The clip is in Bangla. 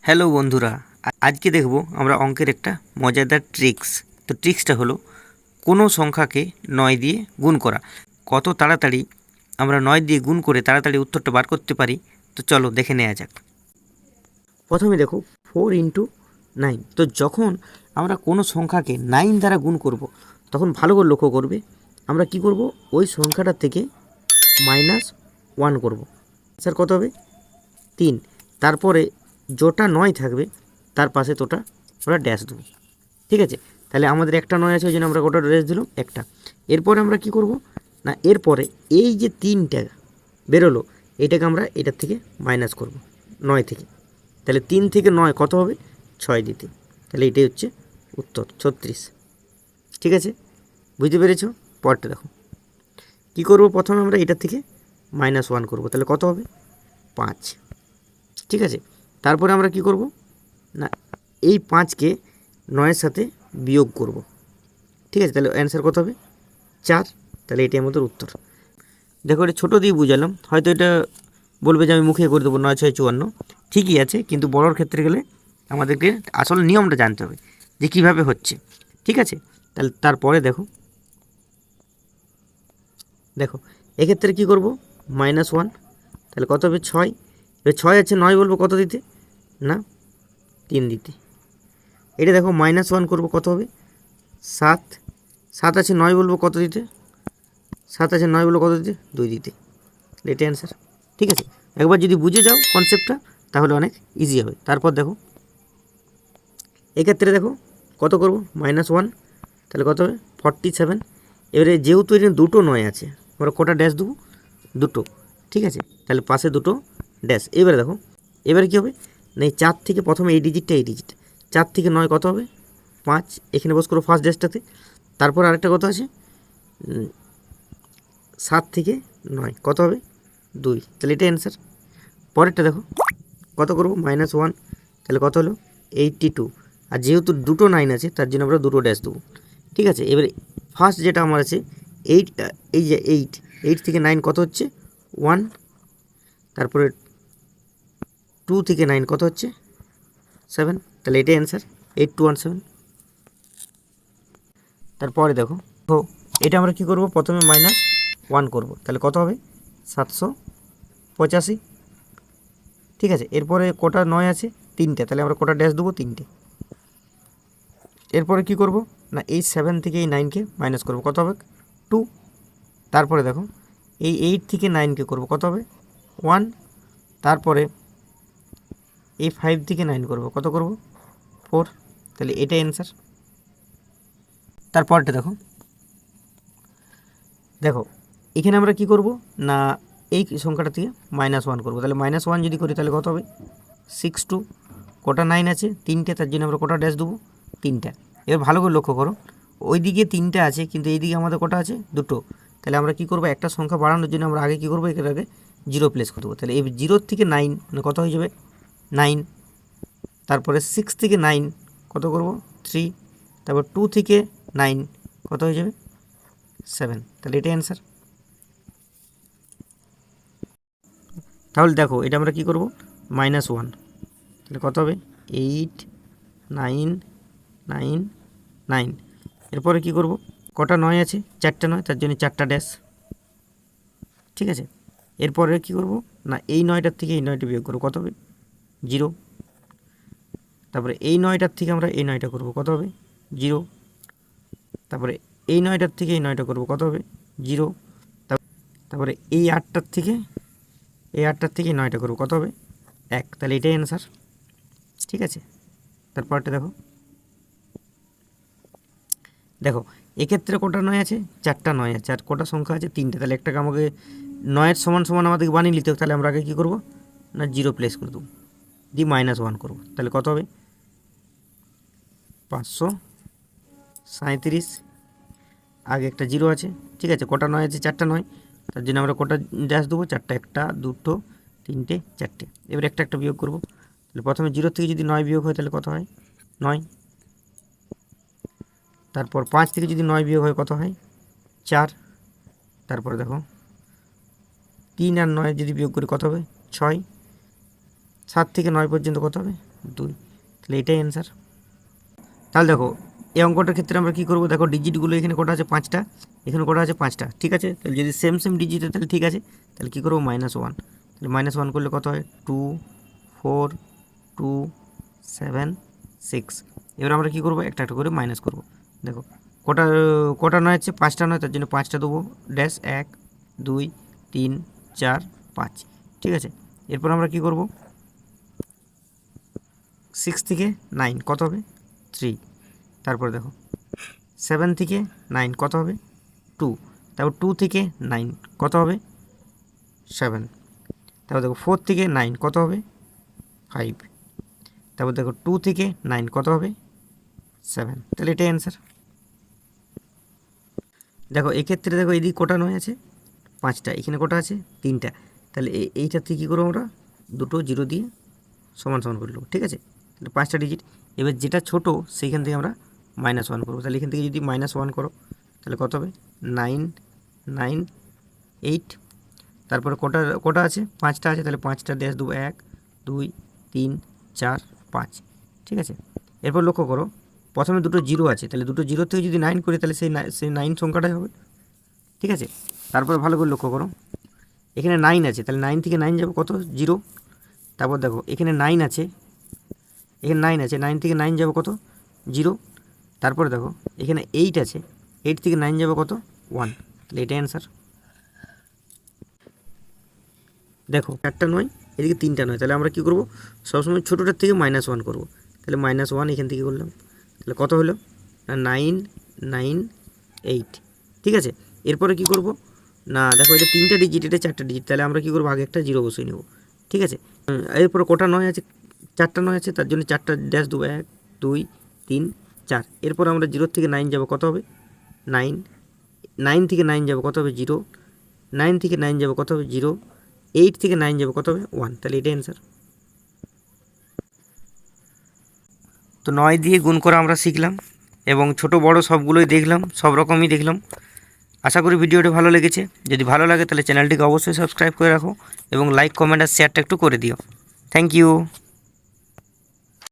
হ্যালো বন্ধুরা, আজকে দেখব আমরা অঙ্কের একটা মজাদার ট্রিক্স। তো ট্রিক্সটা হলো কোনো সংখ্যাকে 9 দিয়ে গুণ করা। কত তাড়াতাড়ি আমরা 9 দিয়ে গুণ করে তাড়াতাড়ি উত্তরটা বার করতে পারি, তো চলো দেখে নেওয়া যাক। প্রথমে দেখো 4 ইন্টু 9। তো যখন আমরা কোনো সংখ্যাকে 9 দ্বারা গুণ করব, তখন ভালো করে লক্ষ্য করবে আমরা কি করব, ওই সংখ্যাটার থেকে -1 করব। স্যার কত হবে? 3। তারপরে যেটা 9 থাকবে তার পাশে তোটা আমরা ড্যাশ দেবো। ঠিক আছে, তাহলে আমাদের একটা 9 আছে, ওই জন্য আমরা গোটা ড্যাশ দিলাম একটা। এরপরে আমরা কি করব না, এরপরে এই যে 3টা বেরোলো এটাকে আমরা এটার থেকে মাইনাস করব 9 থেকে। তাহলে 3 থেকে 9 কত হবে? 6 দিতে। তাহলে এটাই হচ্ছে উত্তর 36। ঠিক আছে, বুঝতে পেরেছ? পরটা দেখো কী করব, প্রথমে আমরা এটার থেকে -1 করব, তাহলে কত হবে? 5। ঠিক আছে, তারপরে আমরা কি করব না, এই 5কে 9-এর সাথে বিয়োগ করব। ঠিক আছে, তাহলে অ্যান্সার কত হবে? 4। তাহলে এটাই আমাদের উত্তর। দেখো এটা ছোটো দিয়ে বুঝালাম, হয়তো এটা বলবে যে আমি মুখে করে দেবো 9 6 54। ঠিকই আছে, কিন্তু বড়োর ক্ষেত্রে গেলে আমাদেরকে আসল নিয়মটা জানতে হবে যে কীভাবে হচ্ছে। ঠিক আছে, তাহলে তারপরে দেখো দেখো এক্ষেত্রে কী করব, -1, তাহলে কত হবে? 6। এবার 6 আছে 9 বলবো কত দিতে? না 3 দিতে। এটা দেখো -1 করব, কত হবে? 7। 7 আছে 9 বলবো কত দিতে? 7 আছে 9 বলবো কত দিতে? 2 দিতে। এটা অ্যান্সার। ঠিক আছে, একবার যদি বুঝে যাও কনসেপ্টটা তাহলে অনেক ইজি হবে। তারপর দেখো এক্ষেত্রে দেখো কত করব, -1, তাহলে কত হবে? 47। এবারে যেহেতু এখানে দুটো 9 আছে, আমরা কটা ড্যাশ দেবো? দুটো। ঠিক আছে, তাহলে পাশে দুটো ড্যাশ। এবারে দেখো এবারে কী হবে না, এই 4 থেকে প্রথমে এই ডিজিটটা, এই ডিজিট 4 থেকে 9 কত হবে? 5। এখানে বস করো ফার্স্ট ড্যাশটাতে। তারপর আরেকটা কত আছে? 7 থেকে 9 কত হবে? 2। তাহলে এটা অ্যান্সার। পরেরটা দেখো কত করব, -1, তাহলে কত হলো? 82। আর যেহেতু দুটো 9 আছে তার জন্য আমরা দুটো ড্যাশ দেবো। ঠিক আছে, এবারে ফার্স্ট যেটা আমার আছে 8, এই যে 8 থেকে 9 কত হচ্ছে? 1। তারপরে 2 থেকে 9 কত হচ্ছে? 7। তাহলে এটাই অ্যান্সার, 8217। তারপরে দেখো এটা আমরা কি করব, প্রথমে -1 করব, তাহলে কত হবে? 785। ঠিক আছে, এরপরে কটা 9 আছে? 3টে, তাহলে আমরা কটা ড্যাশ দেবো? 3টে। এরপরে কি করব না, এই 7 থেকে এই 9কে মাইনাস করব, কত হবে? 2। তারপরে দেখো এই 8 থেকে 9কে করব, কত হবে? 1। তারপরে এই 5 থেকে 9 করব, কত করব? 4। তাহলে এটাই অ্যান্সার। তারপরটা দেখো দেখো এখানে আমরা কি করব না, এই সংখ্যাটা থেকে -1 করব, তাহলে -1 যদি করি তাহলে কত হবে? 62। কটা 9 আছে? 3টে, তার জন্য আমরা কটা ড্যাশ দেবো? 3টা। এবার ভালো করে লক্ষ্য করো, ওই দিকে 3টা আছে কিন্তু এই দিকে আমাদের কটা আছে? দুটো। তাহলে আমরা কি করব, একটা সংখ্যা বাড়ানোর জন্য আমরা আগে কি করব, এর আগে 0 প্লেস করে দেবো। তাহলে এই 0 থেকে 9 মানে কত হয়ে যাবে? 9। তারপরে 6 থেকে 9 কত করব? 3। তারপর 2 থেকে 9 কত হয়ে যাবে? 7। তাহলে এটাই অ্যান্সার। তাহলে দেখো এটা আমরা কি করব, -1, তাহলে কত হবে? 8 9 9 9। এরপরে কি করব, কটা 9 আছে? 4টা 9, তার জন্য 4টা ড্যাশ। ঠিক আছে, এরপরে কি করব না, এই 9টার থেকে এই 9টা বিয়োগ করব, কত হবে? 0। তারপরে এই 9টার থেকে আমরা এই 9টা করব, কত হবে? 0। তারপরে এই 9টার থেকে এই 9টা করব, কত হবে? 0। তারপরে এই 8টার থেকে এই 8টার থেকে এই 9টা করব, কত হবে? 1। তাহলে এটাই অ্যান্সার। ঠিক আছে, তারপরটা দেখো দেখো এক্ষেত্রে কটা 9 আছে? 4টা 9 আছে। আর কটা সংখ্যা আছে? 3টে। তাহলে একটাকে আমাকে 9-এর সমান সমান আমাদেরকে বানিয়ে নিতে হবে। তাহলে আমরা আগে কী করবো না, 0 প্লেস করে দেবো, দিয়ে -1 করবো, তাহলে কত হবে? 537। আগে একটা 0 আছে। ঠিক আছে, কটা 9 আছে? 4টা 9, তার জন্য আমরা কটা ড্যাশ দেবো? 4টা। 1 2 3 4টে। এবার একটা একটা বিয়োগ করবো, তাহলে প্রথমে 0 থেকে যদি 9 বিয়োগ হয় তাহলে কত হয়? 9। তারপর 5 থেকে যদি 9 বিয়োগ হয় কত হয়? 4। তারপরে দেখো 3 আর 9 যদি বিয়োগ করি কত হবে? 6। 7 থেকে 9 পর্যন্ত কত হবে? 2, তাহলে এটাই অ্যান্সার। তাহলে দেখো এই অঙ্কটার ক্ষেত্রে আমরা কী করবো, দেখো ডিজিটগুলো এখানে কটা আছে 5টা, এখানে কটা আছে 5টা, ঠিক আছে। তাহলে যদি সেম ডিজিট হয় তাহলে ঠিক আছে, তাহলে কী করবো -1, তাহলে -1 করলে কত হয় 2, 4, 2, 7, 6। এবার আমরা কী করবো, একটা একটা করে মাইনাস করবো। দেখো কটা কটা নয় আছে 5টা নয়, তার জন্য 5টা দেবো ড্যাশ 1, 2, 3, 4, 5, ঠিক আছে। এরপর আমরা কী করবো, 6 থেকে 9 কত হবে 3, তারপর দেখো 7 থেকে 9 কত হবে 2, তারপর 2 থেকে 9 কত হবে 7, তারপর দেখো 4 থেকে 9 কত হবে 5, তারপর দেখো 2 থেকে 9 কত হবে 7, তাহলে এটাই অ্যান্সার। দেখো এক্ষেত্রে দেখো এদিকে কটা নয় আছে 5টা, এখানে কটা আছে 3টা, তাহলে এইটার থেকে কী করবো আমরা দুটো জিরো দিয়ে সমান সমান করে নেবো, ঠিক আছে। তাহলে 5টা ডিজিট, এবার যেটা ছোট সেইখান থেকে আমরা -1 করবো। তাহলে এখান থেকে যদি -1 করো তাহলে কত হবে 9, 9, 8, তারপরে কটা কটা আছে 5টা আছে, তাহলে 5টা ড্যাশ দেবো 1, 2, 3, 4, 5, ঠিক আছে। এরপর লক্ষ্য করো প্রথমে দুটো জিরো আছে, তাহলে দুটো জিরো থেকে যদি 9 করি তাহলে সেই 9 সংখ্যাটাই হবে, ঠিক আছে। তারপরে ভালো করে লক্ষ্য করো এখানে 9 আছে, তাহলে 9 থেকে 9 যাবে কত 0, তারপর দেখো এখানে 9 আছে, এখানে 9 আছে, 9 থেকে 9 যাবে কত 0, তারপরে দেখো এখানে 8 আছে, 8 থেকে 9 যাবে কত 1, তাহলে এটাই অ্যান্সার। দেখো 4টা নয়, এদিকে 3টা নয়, তাহলে আমরা কী করবো সবসময় ছোটোটার থেকে -1 করবো। তাহলে -1 এখান থেকে করলাম, তাহলে কত হলো না 9, 9, 8, ঠিক আছে। এরপরে কি করব না দেখো এটা 3টা ডিজিট, এটা 4টা ডিজিট, তাহলে আমরা কী করবো আগে একটা জিরো বসিয়ে নেব, ঠিক আছে। এরপরে কটা নয় আছে 4টা নয় আছে, তার জন্য 4টা ড্যাশ দেবো 1, 2, 3, 4। এরপর আমরা 0 থেকে 9 যাবো কত হবে 9, 9 থেকে 9 যাবো কত হবে 0, 9 থেকে 9 যাবো কত হবে 0, 8 থেকে 9 যাবো কত হবে 1, তাহলে এটাই অ্যান্সার। তো 9 দিয়ে গুণ করা আমরা শিখলাম এবং ছোট বড় সবগুলোই দেখলাম, সব রকমই দেখলাম। আশা করি ভিডিওটি ভালো লেগেছে। যদি ভালো লাগে তাহলে চ্যানেলটিকে অবশ্যই সাবস্ক্রাইব করে রাখো এবং লাইক কমেন্ট আর শেয়ারটা একটু করে দিও। Thank you.